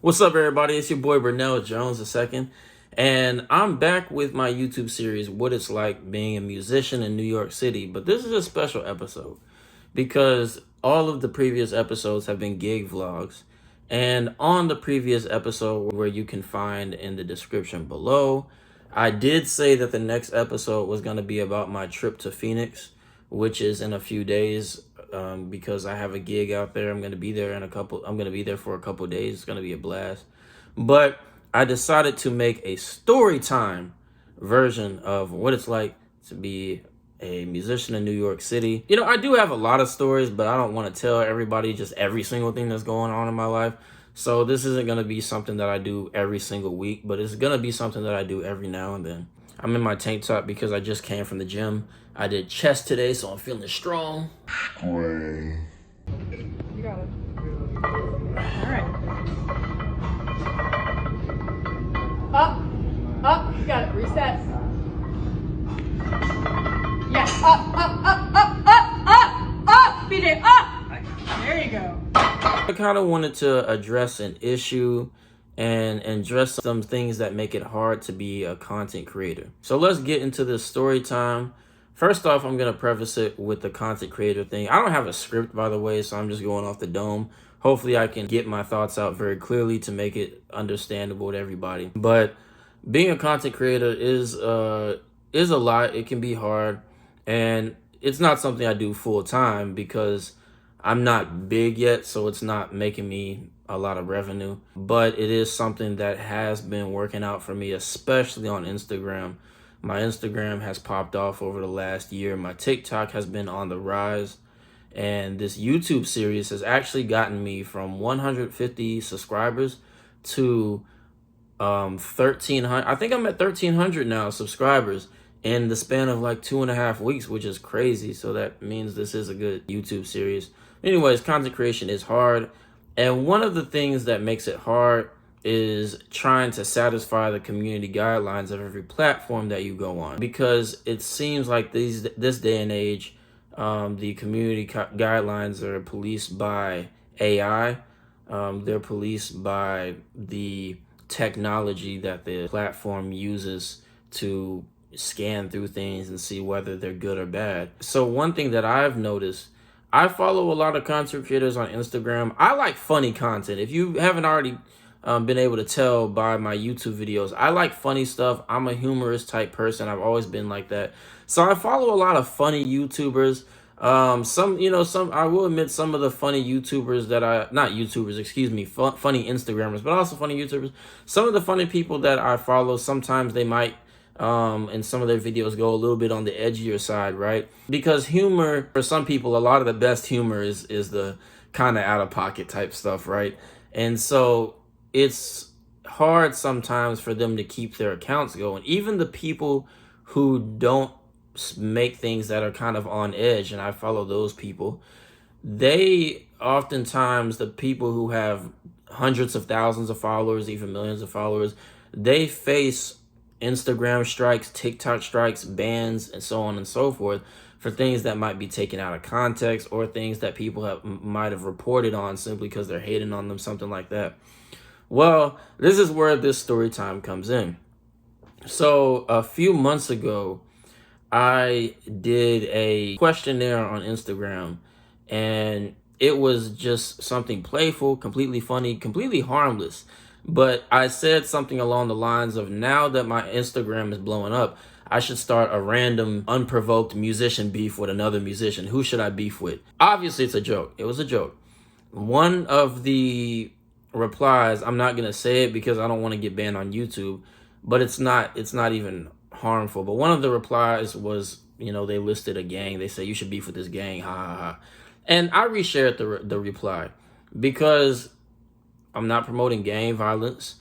What's up, everybody? It's your boy Burnell Jones II, and I'm back with my YouTube series, What It's Like Being a Musician in New York City. But this is a special episode because all of the previous episodes have been gig vlogs. And on the previous episode, where you can find in the description below, I did say that the next episode was going to be about my trip to Phoenix, which is in a few days. Because I have a gig out there. I'm going to be there for a couple days. It's going to be a blast. But I decided to make a story time version of what it's like to be a musician in New York City. You know, I do have a lot of stories, but I don't want to tell everybody just every single thing that's going on in my life. So this isn't going to be something that I do every single week, but it's going to be something that I do every now and then. I'm in my tank top because I just came from the gym. I did chest today, so I'm feeling strong. You got it. All right. Up, you got it. Reset. Yeah, up, BJ, up. There you go. I kind of wanted to address an issue and address some things that make it hard to be a content creator. So let's get into this story time. First off, I'm going to preface it with the content creator thing. I don't have a script, by the way, so I'm just going off the dome. Hopefully I can get my thoughts out very clearly to make it understandable to everybody. But being a content creator is a lot. It can be hard, and it's not something I do full time because I'm not big yet, so it's not making me a lot of revenue. But it is something that has been working out for me, especially on Instagram. My Instagram has popped off over the last year. My TikTok has been on the rise. And this YouTube series has actually gotten me from 150 subscribers to 1,300. I think I'm at 1,300 now subscribers in the span of like 2.5 weeks, which is crazy. So that means this is a good YouTube series. Anyways, content creation is hard. And one of the things that makes it hard is trying to satisfy the community guidelines of every platform that you go on, because it seems like this day and age, the community guidelines are policed by AI. They're policed by the technology that the platform uses to scan through things and see whether they're good or bad. So one thing that I've noticed, I follow a lot of content creators on Instagram. I like funny content. If you haven't already been able to tell by my YouTube videos, I like funny stuff. I'm a humorous type person. I've always been like that. So I follow a lot of funny YouTubers. I will admit some of the funny YouTubers funny Instagrammers, but also funny YouTubers. Some of the funny people that I follow, sometimes they might, in some of their videos, go a little bit on the edgier side, right? Because humor, for some people, a lot of the best humor is the kind of out of pocket type stuff, right? And so it's hard sometimes for them to keep their accounts going. Even the people who don't make things that are kind of on edge, and I follow those people, they oftentimes, the people who have hundreds of thousands of followers, even millions of followers, they face Instagram strikes, TikTok strikes, bans, and so on and so forth for things that might be taken out of context, or things that people might have reported on simply because they're hating on them, something like that. Well, this is where this story time comes in. So a few months ago, I did a questionnaire on Instagram, and it was just something playful, completely funny, completely harmless. But I said something along the lines of, now that my Instagram is blowing up, I should start a random, unprovoked musician beef with another musician. Who should I beef with? Obviously, it's a joke. It was a joke. One of the replies, I'm not going to say it because I don't want to get banned on YouTube, but it's not even harmful. But one of the replies was, they listed a gang. They say, you should beef with this gang, ha ha ha. And I reshared the reply because I'm not promoting gang violence.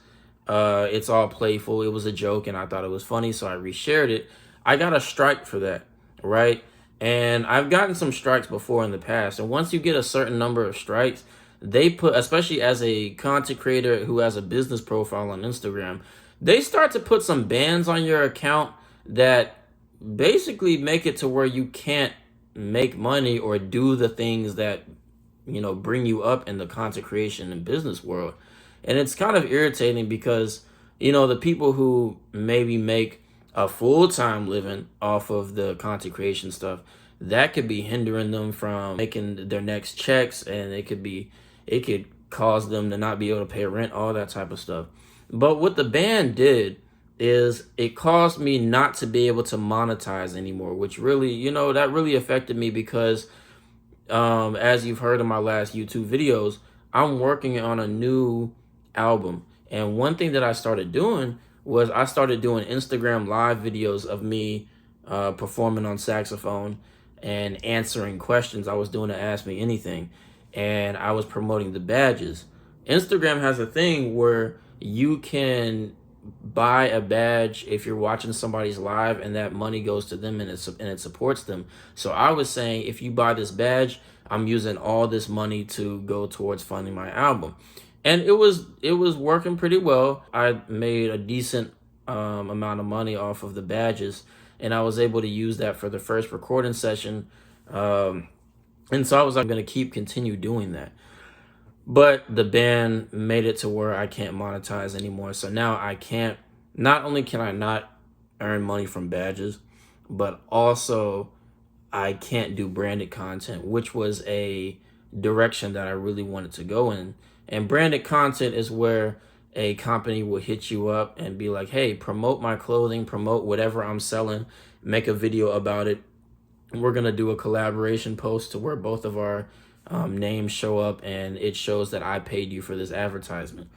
It's all playful. It was a joke and I thought it was funny, so I reshared it. I got a strike for that, right? And I've gotten some strikes before in the past. And once you get a certain number of strikes, they put, especially as a content creator who has a business profile on Instagram, they start to put some bans on your account that basically make it to where you can't make money or do the things that, bring you up in the content creation and business world. And it's kind of irritating because, you know, the people who maybe make a full-time living off of the content creation stuff, that could be hindering them from making their next checks, and it could cause them to not be able to pay rent, all that type of stuff. But what the ban did is it caused me not to be able to monetize anymore, which really, you know, that really affected me because as you've heard in my last YouTube videos, I'm working on a new album. And one thing that I started doing was I started doing Instagram live videos of me performing on saxophone and answering questions. I was doing to Ask Me Anything, and I was promoting the badges. Instagram has a thing where you can buy a badge if you're watching somebody's live, and that money goes to them, and it supports them. So I was saying, if you buy this badge, I'm using all this money to go towards funding my album. And it was working pretty well. I made a decent amount of money off of the badges, and I was able to use that for the first recording session. And so I was like, I'm going to continue doing that. But the ban made it to where I can't monetize anymore. So now I can't, not only can I not earn money from badges, but also I can't do branded content, which was a direction that I really wanted to go in. And branded content is where a company will hit you up and be like, hey, promote my clothing, promote whatever I'm selling, make a video about it. We're going to do a collaboration post to where both of our names show up, and it shows that I paid you for this advertisement.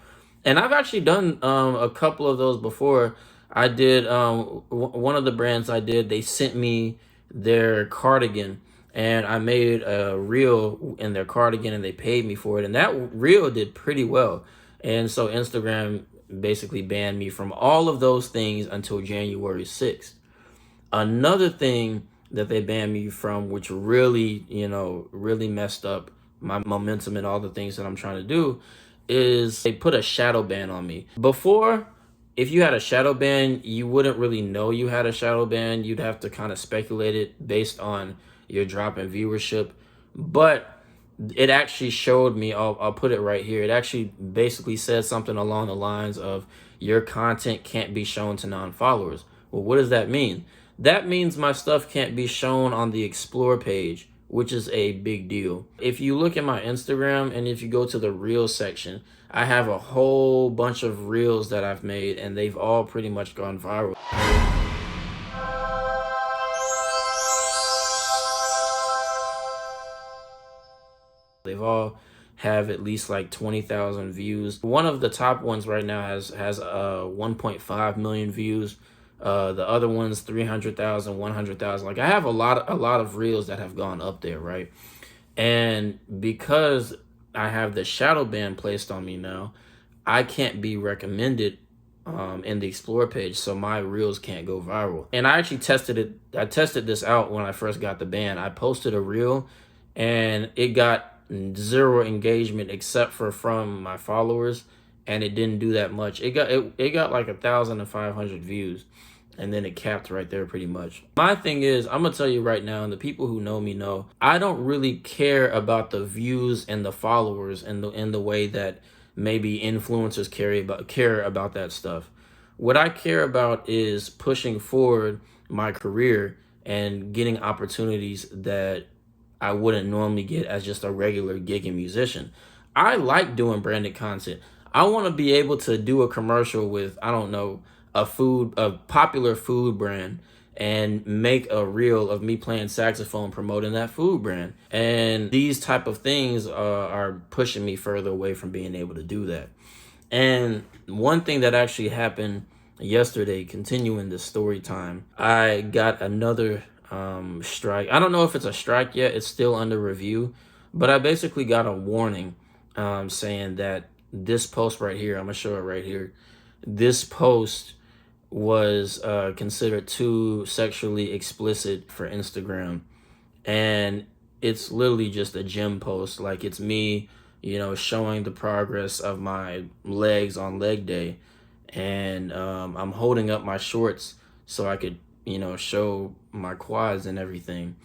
And I've actually done a couple of those before. I did one of the brands I did, they sent me their cardigan, and I made a reel in their cardigan, and they paid me for it. And that reel did pretty well. And so Instagram basically banned me from all of those things until January 6th. Another thing that they banned me from, which really, you know, really messed up my momentum and all the things that I'm trying to do, is they put a shadow ban on me. Before, if you had a shadow ban, you wouldn't really know you had a shadow ban. You'd have to kind of speculate it based on your drop in viewership. But it actually showed me, I'll put it right here. It actually basically said something along the lines of, your content can't be shown to non-followers. Well, what does that mean? That means my stuff can't be shown on the Explore page, which is a big deal. If you look at my Instagram and if you go to the Reels section, I have a whole bunch of Reels that I've made, and they've all pretty much gone viral. They've all have at least like 20,000 views. One of the top ones right now has 1.5 million views. The other ones 300,000, 100,000. Like, I have a lot of reels that have gone up there, right? And because I have the shadow ban placed on me now, I can't be recommended in the Explore page, so my reels can't go viral. And I actually tested it. I tested this out when I first got the ban. I posted a reel, and it got 0 engagement except for from my followers, and it didn't do that much. It got like 1,500 views, and then it capped right there pretty much. My thing is, I'm gonna tell you right now, and the people who know me know, I don't really care about the views and the followers in the way that maybe influencers care about that stuff. What I care about is pushing forward my career and getting opportunities that I wouldn't normally get as just a regular gigging musician. I like doing branded content. I want to be able to do a commercial with, I don't know, a popular food brand, and make a reel of me playing saxophone promoting that food brand. And these type of things are pushing me further away from being able to do that. And one thing that actually happened yesterday, continuing the story time, I got another strike. I don't know if it's a strike yet. It's still under review, but I basically got a warning saying that this post right here, I'm gonna show it right here, this post was considered too sexually explicit for Instagram. And it's literally just a gym post. Like, it's me, you know, showing the progress of my legs on leg day, and I'm holding up my shorts so I could, you know, show my quads and everything.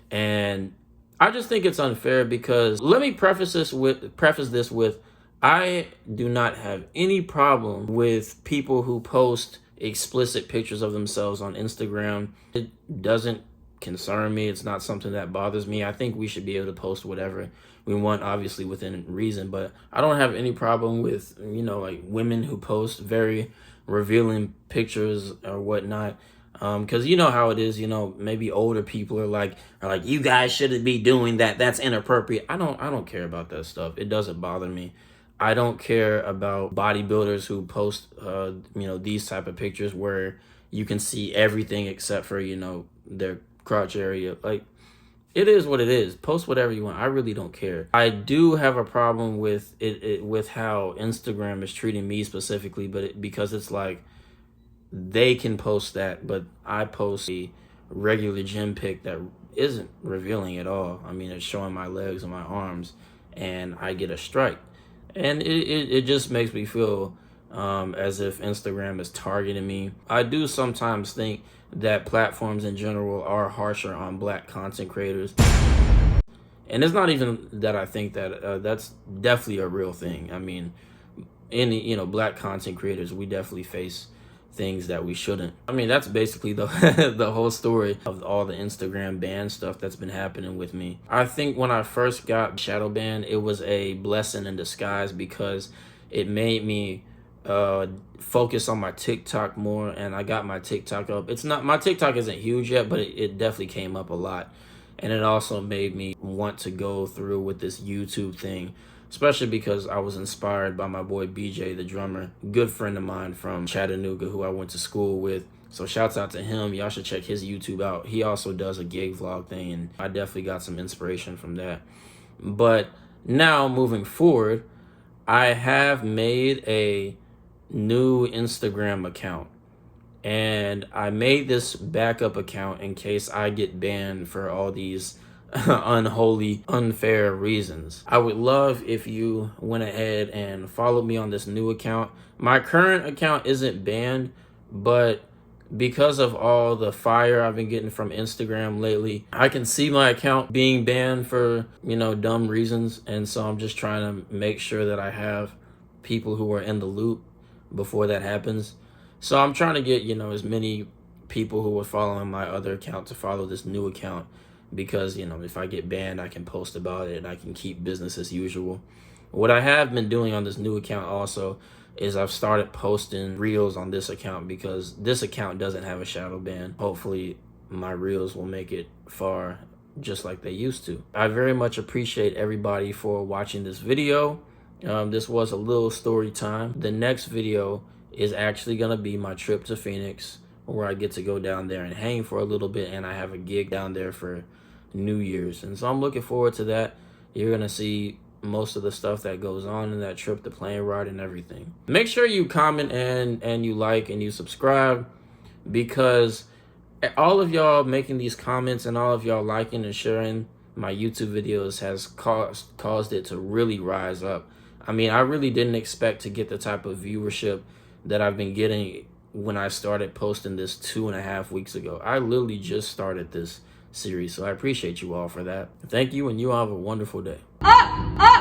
And I just think it's unfair, because let me preface this with I do not have any problem with people who post explicit pictures of themselves on Instagram. It doesn't concern me. It's not something that bothers me. I think we should be able to post whatever we want, obviously within reason, but I don't have any problem with, like women who post very revealing pictures or whatnot. Because you know how it is, maybe older people are like, you guys shouldn't be doing that. That's inappropriate. I don't care about that stuff. It doesn't bother me. I don't care about bodybuilders who post, these type of pictures where you can see everything except for, their crotch area. Like, it is what it is. Post whatever you want. I really don't care. I do have a problem with with how Instagram is treating me specifically, but because it's like they can post that, but I post a regular gym pic that isn't revealing at all. I mean, it's showing my legs and my arms, and I get a strike. And it just makes me feel as if Instagram is targeting me. I do sometimes think that platforms in general are harsher on black content creators. And it's not even that I think that that's definitely a real thing. I mean, any, black content creators, we definitely face things that we shouldn't. I mean, that's basically the the whole story of all the Instagram ban stuff that's been happening with me. I think when I first got shadow banned, it was a blessing in disguise because it made me focus on my TikTok more, and I got my TikTok up. It's not, my TikTok isn't huge yet, but it definitely came up a lot. And it also made me want to go through with this YouTube thing, especially because I was inspired by my boy BJ, the drummer, good friend of mine from Chattanooga who I went to school with. So shouts out to him. Y'all should check his YouTube out. He also does a gig vlog thing, and I definitely got some inspiration from that. But now moving forward, I have made a new Instagram account. And I made this backup account in case I get banned for all these unholy, unfair reasons. I would love if you went ahead and followed me on this new account. My current account isn't banned, but because of all the fire I've been getting from Instagram lately, I can see my account being banned for, dumb reasons. And so I'm just trying to make sure that I have people who are in the loop before that happens. So I'm trying to get, as many people who are following my other account to follow this new account because, if I get banned, I can post about it and I can keep business as usual. What I have been doing on this new account also is I've started posting reels on this account because this account doesn't have a shadow ban. Hopefully my reels will make it far just like they used to. I very much appreciate everybody for watching this video. This was a little story time. The next video is actually gonna be my trip to Phoenix, where I get to go down there and hang for a little bit, and I have a gig down there for New Year's. And so I'm looking forward to that. You're gonna see most of the stuff that goes on in that trip, the plane ride and everything. Make sure you comment and you like and you subscribe, because all of y'all making these comments and all of y'all liking and sharing my YouTube videos has caused it to really rise up. I mean, I really didn't expect to get the type of viewership that I've been getting when I started posting this 2.5 weeks ago. I literally just started this series, so I appreciate you all for that. Thank you, and you all have a wonderful day. Up!